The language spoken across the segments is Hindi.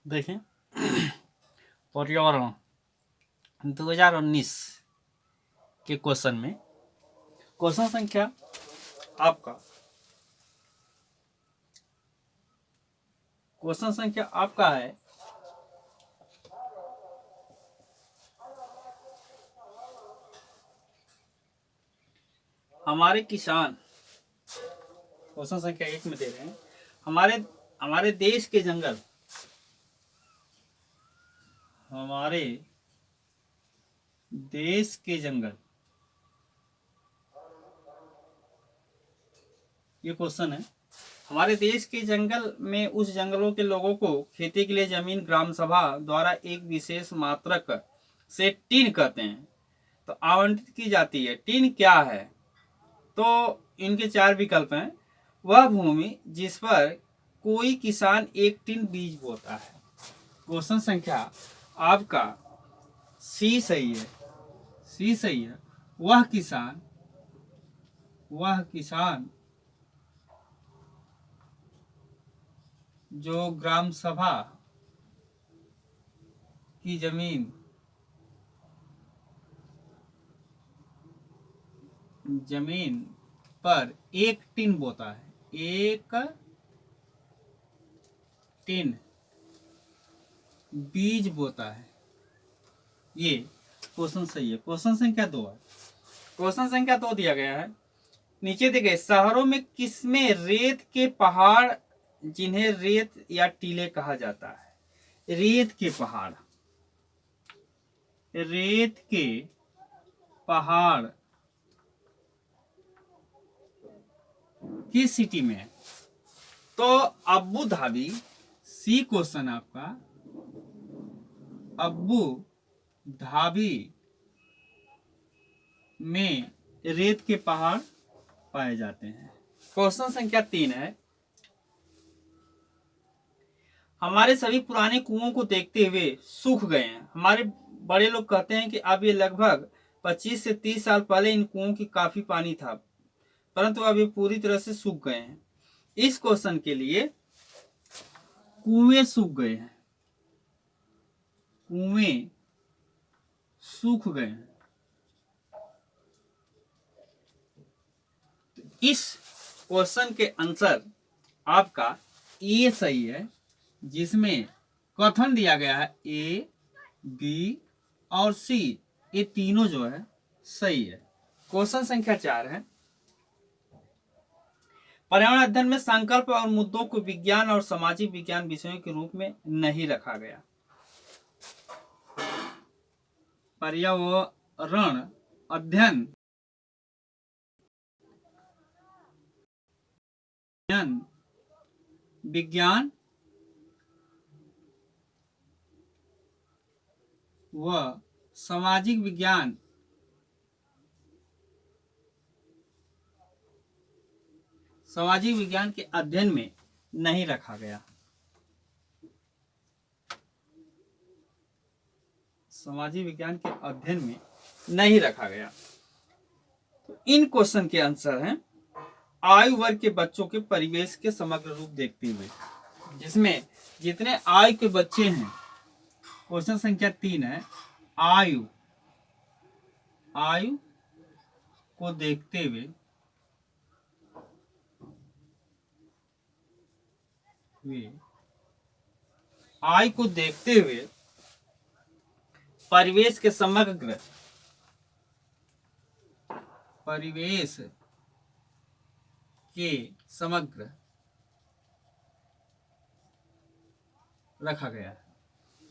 देखें, पर्यावरण 2019 के क्वेश्चन में क्वेश्चन संख्या आपका है हमारे किसान। क्वेश्चन संख्या 1 में दे रहे हैं हमारे देश के जंगल, हमारे देश के जंगल, ये क्वेश्चन है। हमारे देश के जंगल में उस जंगलों के लोगों को खेती के लिए जमीन ग्राम सभा द्वारा एक विशेष मात्रक से टीन कहते हैं तो आवंटित की जाती है। टीन क्या है? तो इनके 4 विकल्प हैं। वह भूमि जिस पर कोई किसान एक टीन बीज बोता है। क्वेश्चन संख्या आपका सी सही है। सी सही है। वह किसान जो ग्राम सभा की जमीन पर एक टिन बोता है, एक टिन बीज बोता है, ये क्वेश्चन सही है। क्वेश्चन संख्या 2 है। क्वेश्चन संख्या 2 दिया गया है, नीचे दिए गए शहरों में किसमें रेत के पहाड़ जिन्हें रेत या टीले कहा जाता है। रेत के पहाड़, रेत के पहाड़ किस सिटी में है? तो अबू धाबी। सी क्वेश्चन आपका अबू धाबी में रेत के पहाड़ पाए जाते हैं। क्वेश्चन संख्या 3 है, हमारे सभी पुराने कुओं को देखते हुए सूख गए हैं। हमारे बड़े लोग कहते हैं कि अब ये लगभग 25 से 30 साल पहले इन कुओं की काफी पानी था, परंतु अब ये पूरी तरह से सूख गए हैं। इस क्वेश्चन के लिए कुएं सूख गए हैं, कुएं सूख गए हैं। तो इस क्वेश्चन के आंसर आपका ए सही है, जिसमें कथन दिया गया है ए, बी और सी, ये तीनों जो है सही है। क्वेश्चन संख्या 4 है, पर्यावरण अध्ययन में संकल्प और मुद्दों को विज्ञान और सामाजिक विज्ञान विषयों के रूप में नहीं रखा गया। पर्यावरण अध्ययन विज्ञान व सामाजिक विज्ञान के अध्ययन में नहीं रखा गया। सामाजिक विज्ञान के अध्ययन में नहीं रखा गया। तो इन क्वेश्चन के आंसर हैं आयु वर्ग के बच्चों के परिवेश के समग्र रूप देखते हुए, जिसमें जितने आयु के बच्चे हैं। क्वेश्चन संख्या 3 है, आयु को देखते हुए परिवेश के समग्र रखा गया है।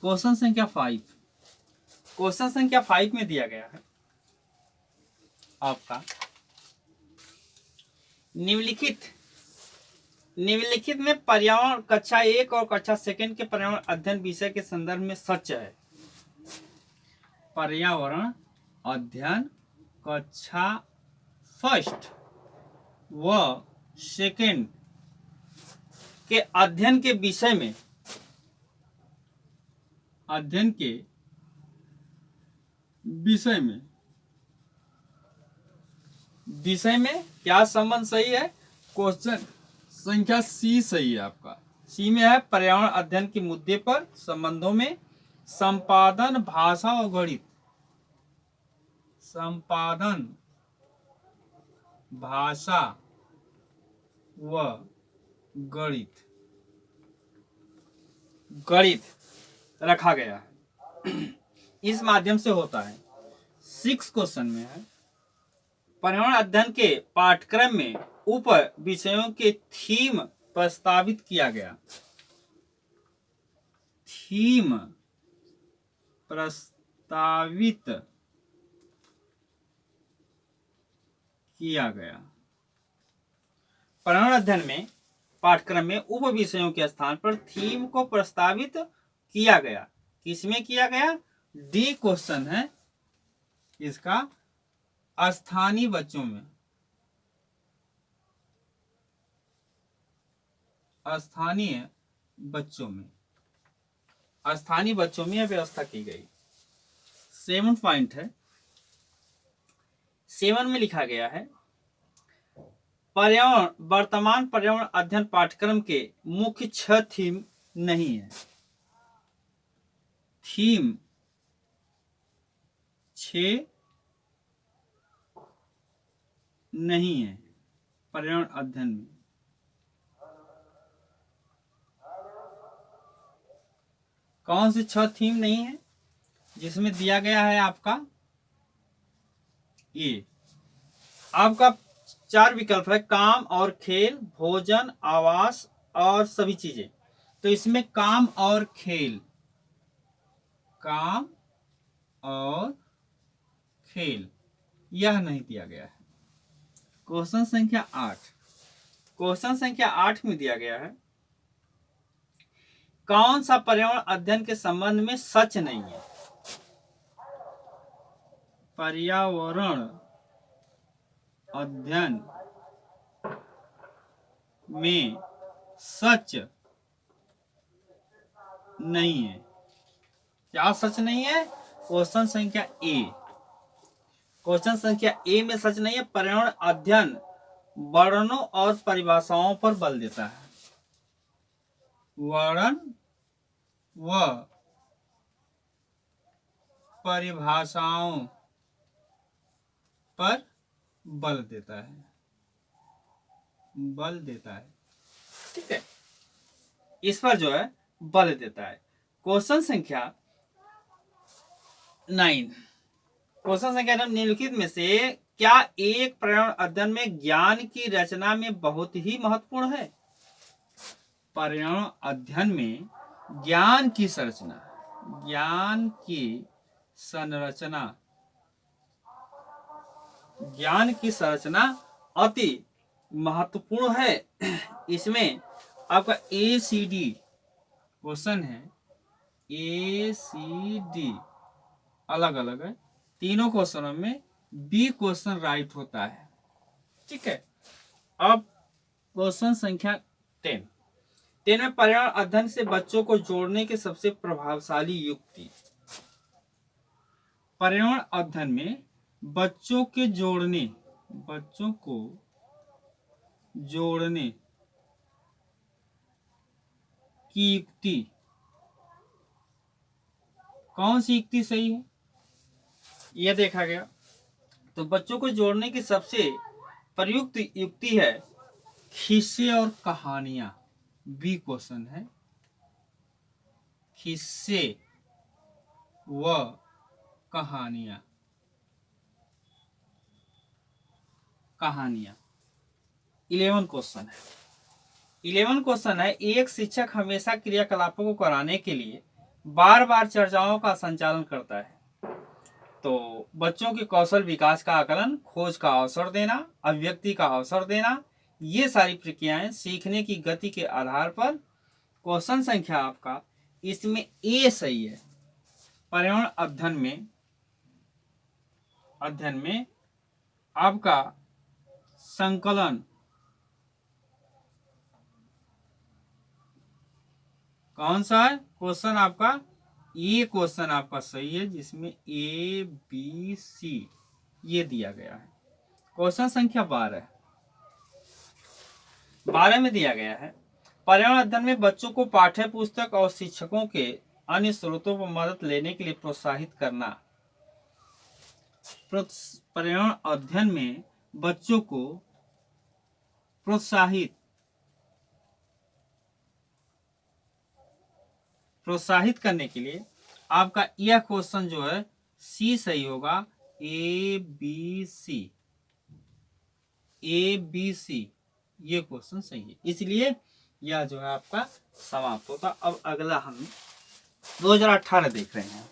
क्वेश्चन संख्या 5, क्वेश्चन संख्या 5 में दिया गया है आपका निम्नलिखित में पर्यावरण कक्षा 1 और कक्षा 2 के पर्यावरण अध्ययन विषय के संदर्भ में सच है। पर्यावरण अध्ययन कक्षा 1 व 2 के अध्ययन के विषय में क्या संबंध सही है? क्वेश्चन संख्या सी सही है आपका। सी में है पर्यावरण अध्ययन के मुद्दे पर संबंधों में संपादन, भाषा और गणित। संपादन, भाषा व गणित, गणित रखा गया है। इस माध्यम से होता है। 6 क्वेश्चन में है पर्यावरण अध्ययन के पाठ्यक्रम में उप विषयों के थीम प्रस्तावित किया गया। थीम प्रस्तावित किया गया। पर्यावरण अध्ययन में पाठ्यक्रम में उप विषयों के स्थान पर थीम को प्रस्तावित किया गया। किसमें किया गया? डी क्वेश्चन है इसका, स्थानीय बच्चों में। स्थानीय बच्चों में, स्थानीय बच्चों में यह व्यवस्था की गई। 7 पॉइंट है। 7 में लिखा गया है पर्यावरण, वर्तमान पर्यावरण अध्ययन पाठ्यक्रम के मुख्य 6 थीम नहीं है। थीम 6 नहीं है पर्यावरण अध्ययन में। कौन से 6 थीम नहीं है? जिसमें दिया गया है आपका ये, आपका 4 विकल्प है, काम और खेल, भोजन, आवास और सभी चीजें। तो इसमें काम और खेल, काम और खेल यह नहीं दिया गया है। क्वेश्चन संख्या 8, क्वेश्चन संख्या 8 में दिया गया है कौन सा पर्यावरण अध्ययन के संबंध में सच नहीं है? पर्यावरण अध्ययन में सच नहीं है। क्या सच नहीं है? क्वेश्चन संख्या ए, क्वेश्चन संख्या ए में सच नहीं है। पर्यावरण अध्ययन वर्णनों और परिभाषाओं पर बल देता है। वर्णन व परिभाषाओं पर बल देता है, बल देता है। ठीक है, इस पर जो है बल देता है। क्वेश्चन संख्या 9, क्वेश्चन संख्या 9 निम्नलिखित में से क्या एक पर्यावरण अध्ययन में ज्ञान की रचना में बहुत ही महत्वपूर्ण है? पर्यावरण अध्ययन में ज्ञान की संरचना, ज्ञान की संरचना, ज्ञान की संरचना अति महत्वपूर्ण है। इसमें आपका ACD क्वेश्चन है, ACD अलग अलग है। तीनों क्वेश्चनों में बी क्वेश्चन राइट होता है। ठीक है, अब क्वेश्चन संख्या 10 में पर्यावरण अध्ययन से बच्चों को जोड़ने की सबसे प्रभावशाली युक्ति। पर्यावरण अध्ययन में बच्चों के जोड़ने, बच्चों को जोड़ने की युक्ति, कौन सी युक्ति सही है यह देखा गया। तो बच्चों को जोड़ने की सबसे प्रयुक्त युक्ति है किस्से और कहानियां। बी क्वेश्चन है, किस्से व कहानियां, कहानियां 11 क्वेश्चन है। 11 क्वेश्चन है, एक शिक्षक हमेशा क्रियाकलापों को कराने के लिए बार बार चर्चाओं का संचालन करता है। तो बच्चों के कौशल विकास का आकलन, खोज का अवसर देना, अभिव्यक्ति का अवसर देना, ये सारी प्रक्रियाएं सीखने की गति के आधार पर। क्वेश्चन संख्या आपका इसमें ए सही है। पर्यावरण अध्ययन में आपका संकलन कौन सा है? क्वेश्चन आपका ये क्वेश्चन आपका सही है, जिसमें ABC ये दिया गया है। क्वेश्चन संख्या 12 में दिया गया है पर्यावरण अध्ययन में बच्चों को पाठ्य पुस्तक और शिक्षकों के अन्य स्रोतों पर मदद लेने के लिए प्रोत्साहित करना। पर्यावरण अध्ययन में बच्चों को प्रोत्साहित करने के लिए आपका यह क्वेश्चन जो है सी सही होगा। ए बी सी ये क्वेश्चन सही है, इसलिए यह जो है आपका समाप्त होता। अब अगला हम 2018 देख रहे हैं।